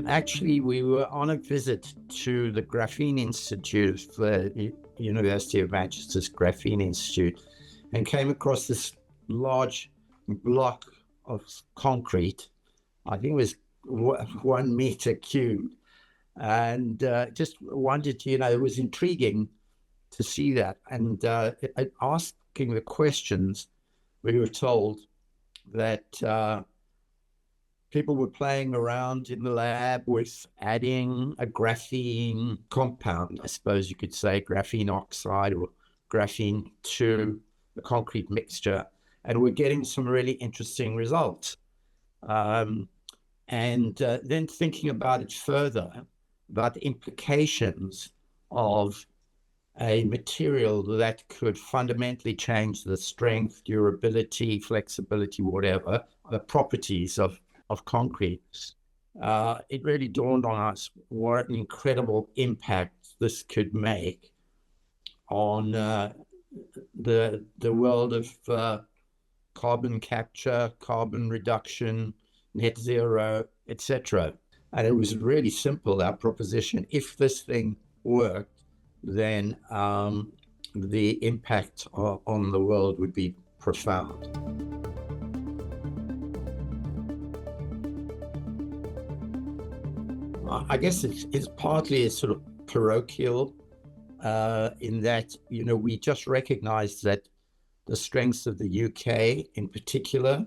Actually, we were on a visit to the Graphene Institute, the University of Manchester's Graphene Institute, and came across this large block of concrete. I think it was 1 meter cubed, and just wondered, it was intriguing to see that. And asking the questions, we were told that people were playing around in the lab with adding a graphene compound, I suppose you could say, graphene oxide or graphene to the concrete mixture, and we're getting some really interesting results. And then thinking about it further, about the implications of a material that could fundamentally change the strength, durability, flexibility, whatever, the properties of concrete. It really dawned on us what an incredible impact this could make on the world of carbon capture, carbon reduction, net zero, etc. And it was really simple, our proposition. If this thing worked, then the impact on the world would be profound. I guess it's partly a sort of parochial in that, we just recognized that the strengths of the UK in particular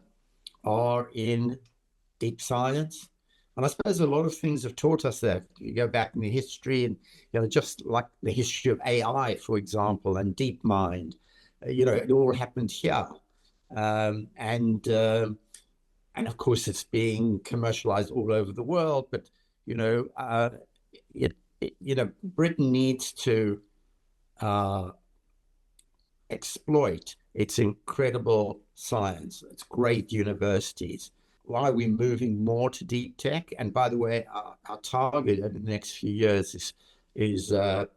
are in deep science. And I suppose a lot of things have taught us that. You go back in the history and, just like the history of AI, for example, and DeepMind, it all happened here. And of course, it's being commercialized all over the world, but Britain needs to exploit its incredible science, its great universities. Why are we moving more to deep tech? And by the way, our target over the next few years is sort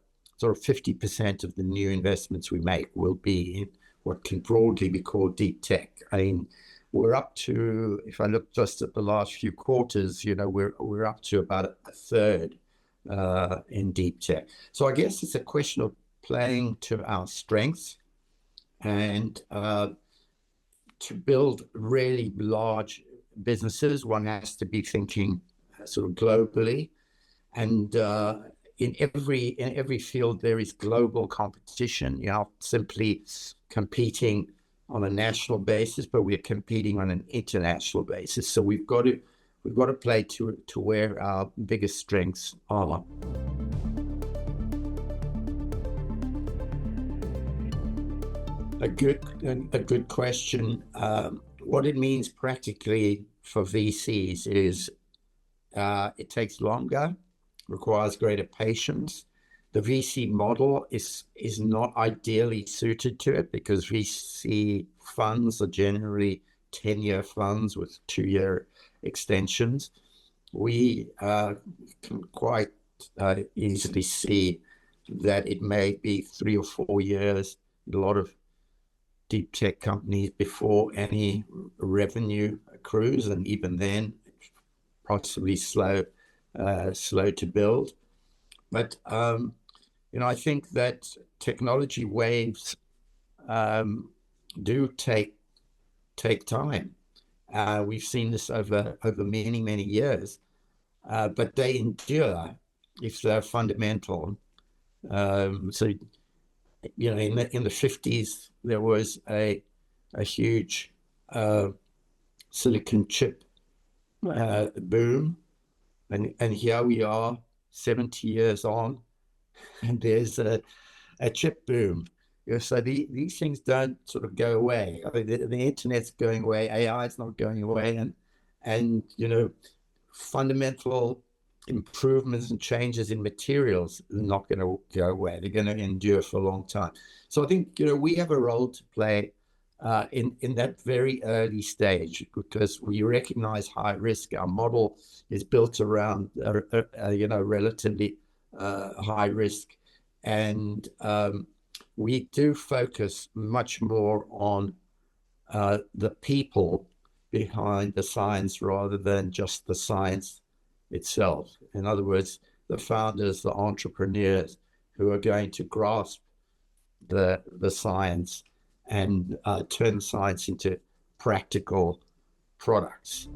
of 50% of the new investments we make will be in what can broadly be called deep tech. I mean, we're up to, if I look just at the last few quarters, we're up to about a third in deep tech. So I guess it's a question of playing to our strengths and to build really large businesses, one has to be thinking sort of globally. And in every field, there is global competition. You're not simply competing on a national basis, but we're competing on an international basis. So we've got to play to where our biggest strengths are. A good question. What it means practically for VCs is it takes longer, requires greater patience. The VC model is not ideally suited to it because VC funds are generally 10-year funds with 2-year extensions. We can quite easily see that it may be 3 or 4 years, a lot of deep tech companies before any revenue accrues, and even then, possibly slow to build. But I think that technology waves do take time. We've seen this over many years, but they endure if they're fundamental. So in the 50s, there was a huge silicon chip boom, and here we are 70 years on, and there's a chip boom. So these things don't sort of go away. I mean, the internet's going away, AI is not going away, and fundamental improvements and changes in materials are not going to go away. They're going to endure for a long time. So I think we have a role to play in that very early stage because we recognize high risk. Our model is built around relatively high risk, and we do focus much more on the people behind the science rather than just the science itself. In other words, the founders, the entrepreneurs who are going to grasp the science and turn science into practical products.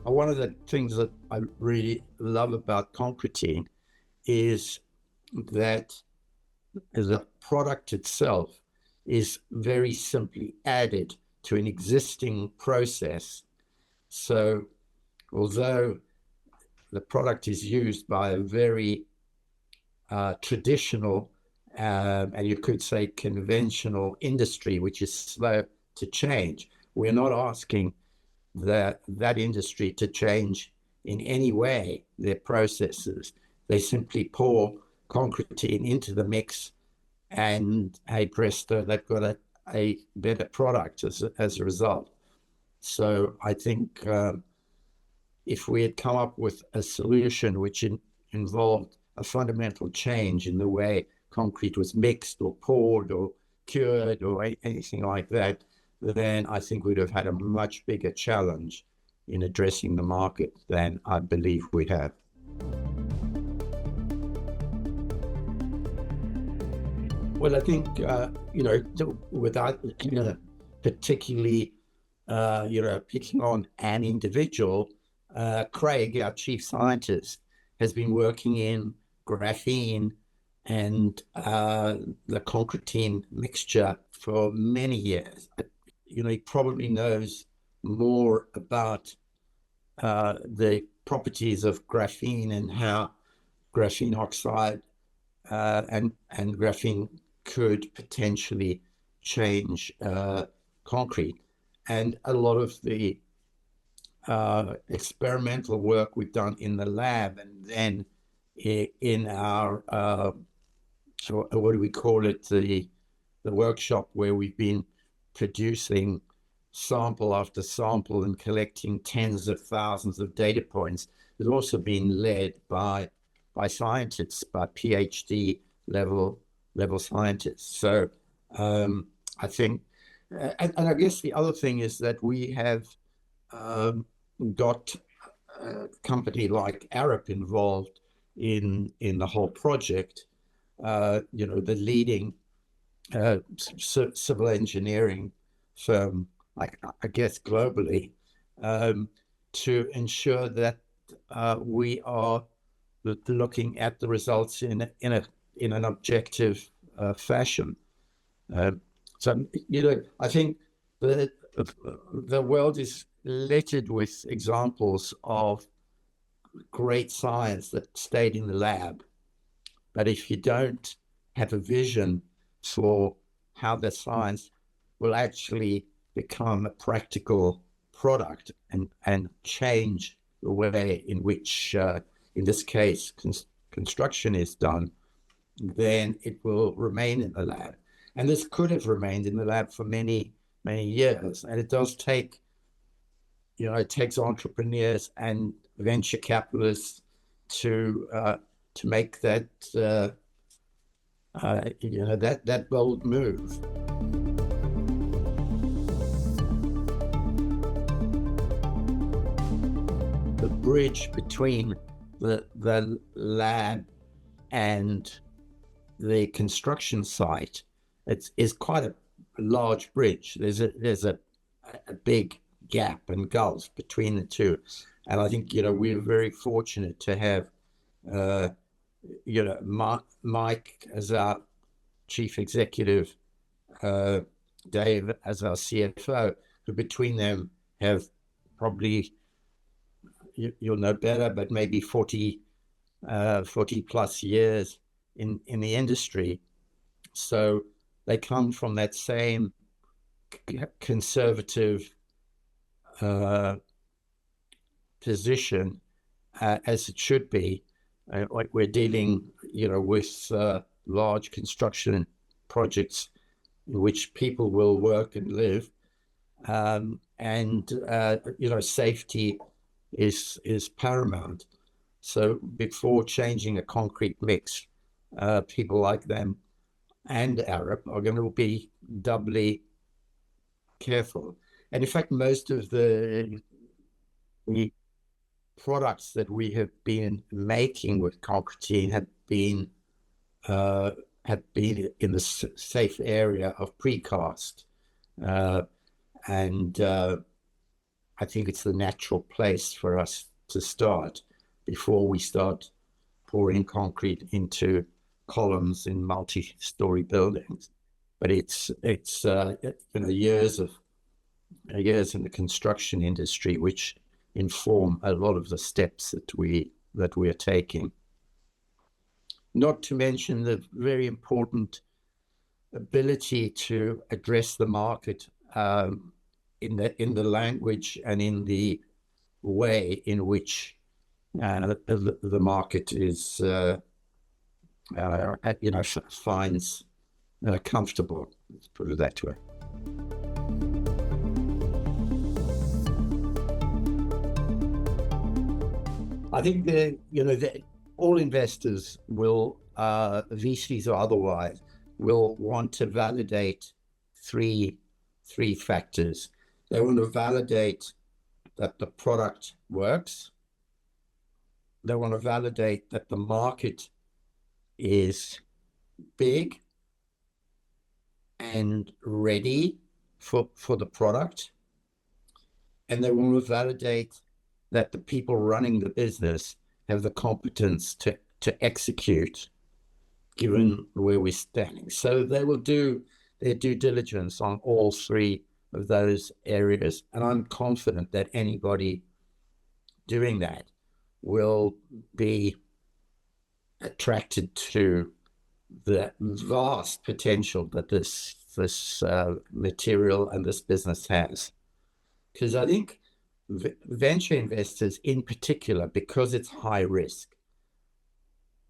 One of the things that I really love about Concretene is that the product itself is very simply added to an existing process. So although the product is used by a very traditional and you could say conventional industry, which is slow to change, we're not asking that industry to change in any way their processes. They simply pour Concretene into the mix, and hey presto, they've got a better product as a result. So I think if we had come up with a solution which involved a fundamental change in the way concrete was mixed or poured or cured or anything like that, then I think we'd have had a much bigger challenge in addressing the market than I believe we have. Well, I think, without, particularly, picking on an individual, Craig, our chief scientist, has been working in graphene and the Concretene mixture for many years. He probably knows more about the properties of graphene and how graphene oxide and graphene could potentially change concrete. And a lot of the experimental work we've done in the lab and then in our, what do we call it, the workshop where we've been producing sample after sample and collecting tens of thousands of data points, has also been led by scientists, by PhD level scientists. So I think, and I guess the other thing is that we have got a company like Arup involved in the whole project, the leading civil engineering firm, I guess globally, to ensure that we are looking at the results in an objective fashion. So I think the world is littered with examples of great science that stayed in the lab, but if you don't have a vision for how the science will actually become a practical product and change the way in which, in this case, construction is done, then it will remain in the lab. And this could have remained in the lab for many, many years. And it does take, it takes entrepreneurs and venture capitalists to make that, that bold move. The bridge between the lab and the construction site is quite a large bridge. There's a big gap and gulf between the two, and I think we're very fortunate to have Mike as our chief executive, Dave as our CFO, who between them have probably, you'll know better, but maybe 40 plus years in the industry. So they come from that same conservative position as it should be. Like we're dealing, with large construction projects in which people will work and live, and safety is paramount. So before changing a concrete mix, people like them and Arup are going to be doubly careful. And in fact, most of the products that we have been making with Concretene uh, have been in the safe area of precast. Uh, and I think it's the natural place for us to start before we start pouring concrete into columns in multi-story buildings. But it's years in the construction industry which inform a lot of the steps that we are taking. Not to mention the very important ability to address the market in the language and in the way in which the market is finds comfortable. Let's put it that way. I think that all investors will, VCs or otherwise, will want to validate three factors. They want to validate that the product works. They want to validate that the market is big and ready for the product. And they want to validate that the people running the business have the competence to execute given where we're standing. So they will do their due diligence on all three of those areas. And I'm confident that anybody doing that will be attracted to the vast potential that this material and this business has. Because I think venture investors in particular, because it's high risk,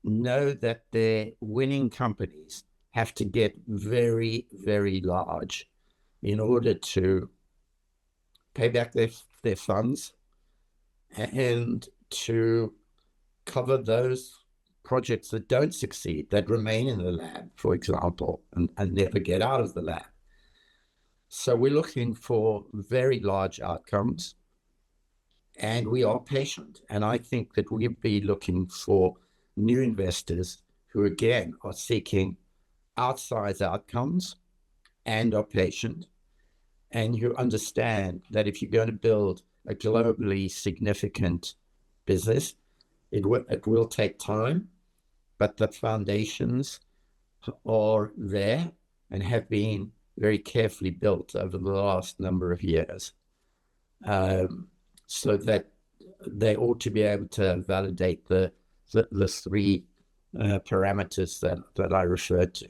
know that their winning companies have to get very, very large in order to pay back their funds and to cover those projects that don't succeed, that remain in the lab, for example, and never get out of the lab. So we're looking for very large outcomes, and we are patient. And I think that we'll be looking for new investors who, again, are seeking outsized outcomes and are patient, and who understand that if you're going to build a globally significant business, it will take time, but the foundations are there and have been very carefully built over the last number of years, so that they ought to be able to validate the three parameters that I referred to.